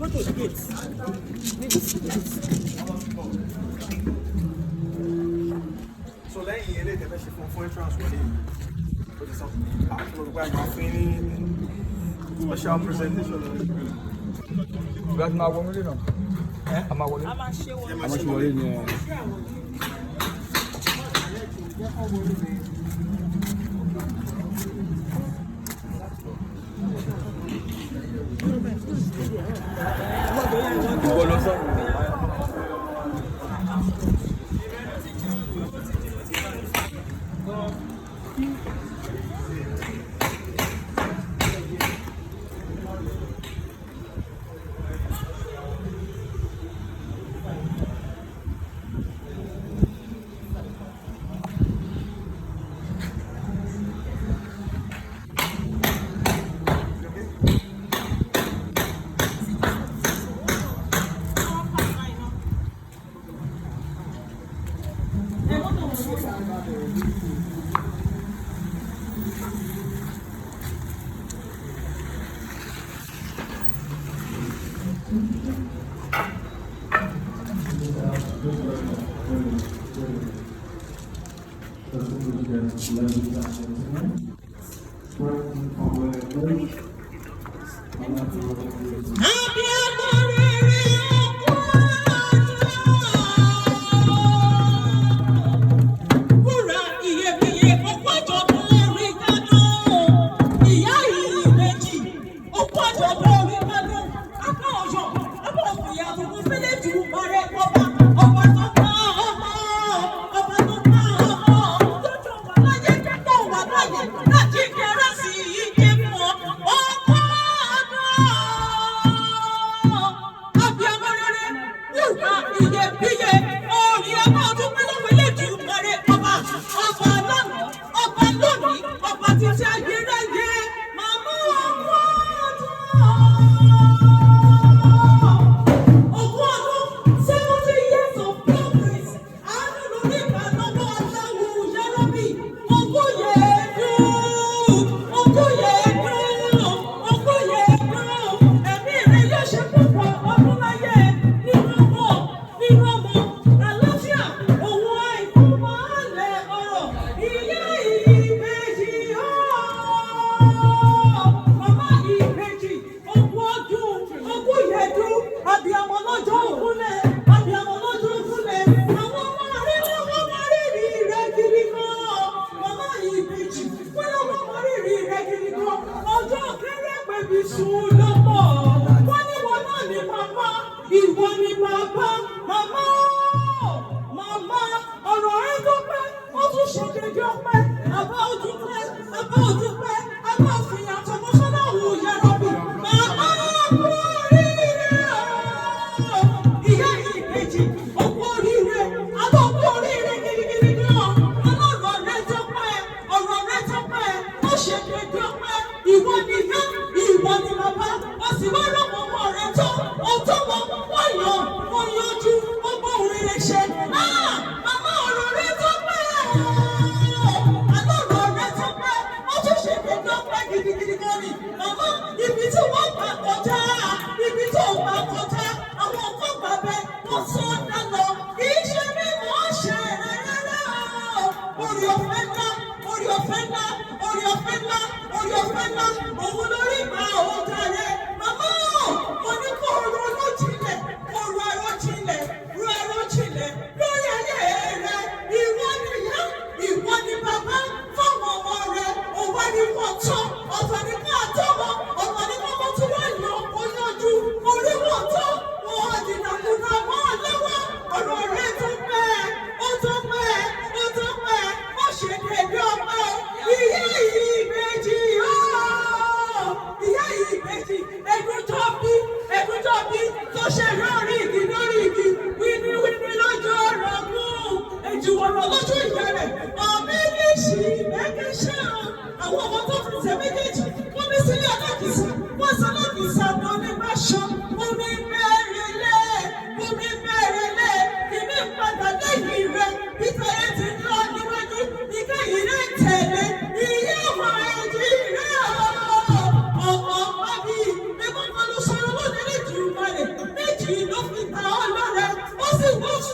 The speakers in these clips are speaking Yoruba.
Go to the gate. So lẹ́yìn eré tẹ̀lé ṣe fún entrance wọlé o ti sọ àti olùkọ́ àgbà fún ní special presentation lórí. Ìgbà tí máa wọ nílé náà. A máa wọlé. A máa ṣe wọlé. A máa ṣe wọlé ni ẹ. Ìwọ lọ sọ.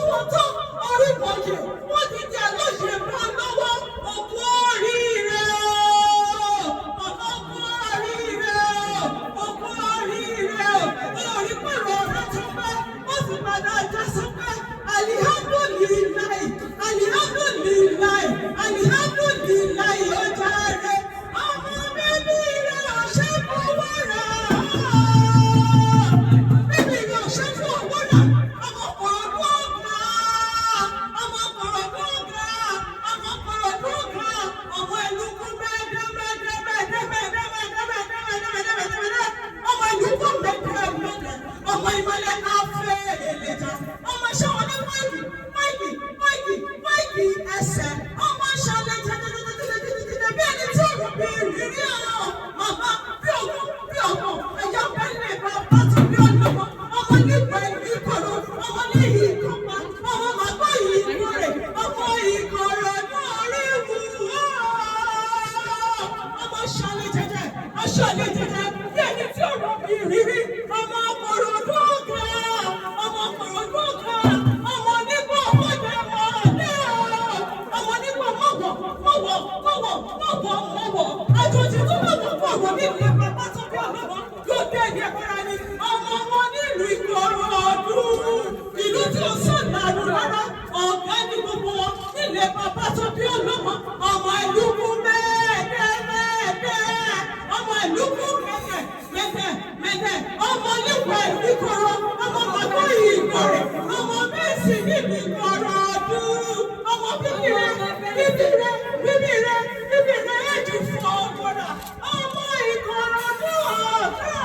wọn tán orí bọ̀jẹ̀ wọ́n ti di àlọ́ṣe bá lọ́wọ́ òkú oríire o òkú oríire o òkú oríire o olórí pẹ̀lú ọ̀rẹ́ tó pẹ́ ó sì padà já sọ́pẹ́ alihamdulilayi alihamdulilayi alihamdulilayi ó jáde ọmọ bíbí rẹ̀ ọ̀ṣẹ́ fowó rà bíbí rẹ̀ ọ̀ṣẹ́ fowó rà ọmọ kọ̀ọ̀dún ọ̀gá ọmọ kọ̀ọ̀dún ọ̀gá ọmọ kọ̀ọ̀dún ọ̀gá ọmọ ẹlùkù mẹ́ẹ̀ẹ́dẹ́gbẹ̀ẹ́dẹ́gbẹ̀ẹ́dẹ́gbẹ̀ẹ́dẹ́gbẹ̀ẹ́dẹ́gbẹ̀ẹ́dẹ́gbẹ̀ẹ́dẹ́ ọmọ ẹlùkù mẹ́ẹ̀ẹ́dẹ́gbẹ̀ẹ́dẹ́ ọmọ ìmọ̀lẹ́ káfẹ́ èlèjà ọmọ ṣẹ́wọ̀n ní máìkì ẹsẹ̀ ọmọ ṣàlẹ̀ jẹjẹjẹjẹjẹjẹjẹ bí ẹni tí òun bí ìrírí ọ̀rọ̀ màmá bí ọ̀gbọ̀n ẹ̀yà pẹ́lẹ̀ bàbá tó bí ọ̀dọ́mọ ọmọ nígbà ìkọ̀rọ̀ ọmọ ní ìkọ̀pá ọmọ màgbọ́ ìkọ̀rẹ̀ ọmọ ìkọ̀rọ̀ lórí wù ọmọ ṣàlẹ̀ jẹjẹ bí ẹni tí òun bí ìrírí ọmọ kọ̀rọ̀ dúkà ọmọ kọ̀rọ̀ dúkà ọmọ nígbà ọmọdé ọmọ nígbà mọ̀wọ̀ àjòjì tó mọ̀wọ̀ nílùú ìpapá tó bí ọlọ́wọ́ yóò dé ní ẹ̀kọ́ra ni ọmọ wọn nílùú Ìkòròdú ìlú tí ó sàn nàrú rárá ọ̀gá ní gbogbo wọn nílùú ìpapá tó bí ọlọ́wọ́ ọmọ ìlúkú mẹ́ẹ̀ẹ́dẹ́gbẹ̀ẹ́dẹ́ ọmọ ìlúkú mẹ́ẹ̀ẹ́dẹ́ ọmọ nígbà Ìkòrò ọmọ màgbọ́ ìkọ̀rẹ̀ ọmọ mẹ́sì nílùú Ìkòròdú ọmọ bíbí rẹ̀ ẹ̀jú fún ọgbọ̀nà ọmọ Ìkòròdú ọ̀gá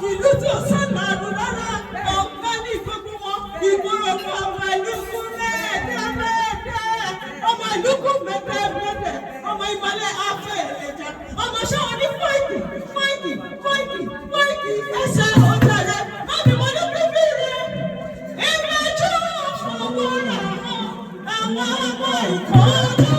ìlú tí ó sàn nàrú rárá ọ̀gá ní gbogbo wọn Ìkòròdú ọmọ ìlúkú mẹ́ẹ̀ẹ́dẹ́gbẹ̀ẹ́dẹ́ ọmọ ìlúkú mẹ́ẹ̀ẹ́dẹ́gbẹ̀ẹ́dẹ́ ọmọ ìmọ̀lẹ́ afẹ́ ẹ̀jẹ̀ ọmọ ṣẹ́wọ̀n ní Máìkì ẹsẹ̀ ọjà rẹ̀ ọmọ ìmọ̀lẹ́ bíbí rẹ̀ ìrẹ́jú fọwọ́ rà àwọn ọmọ Ìkòròdú.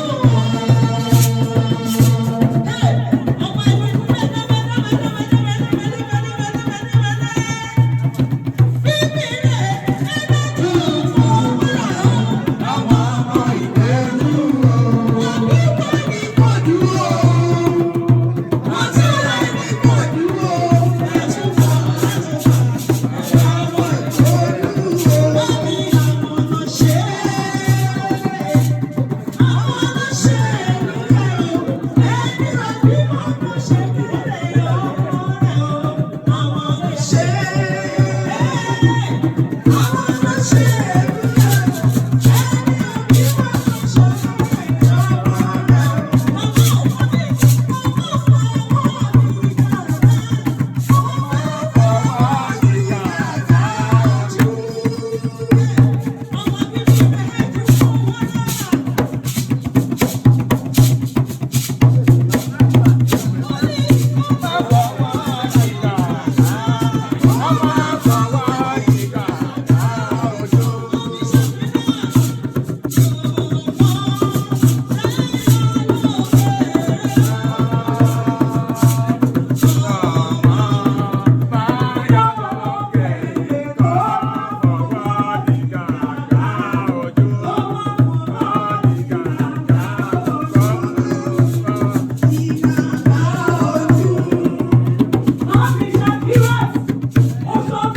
Ọkọ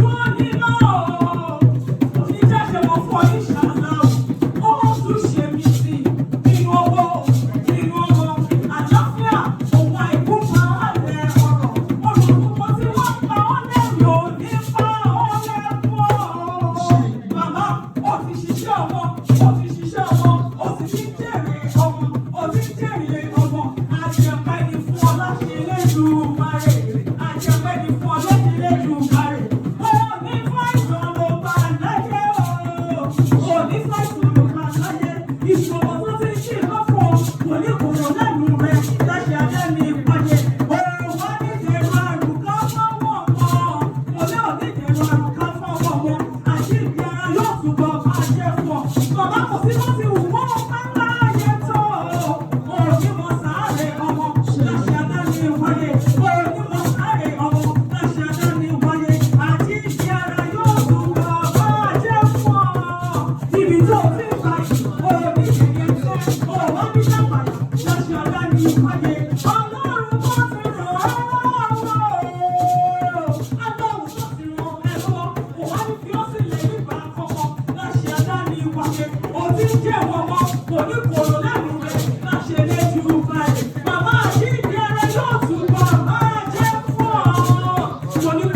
sọ ní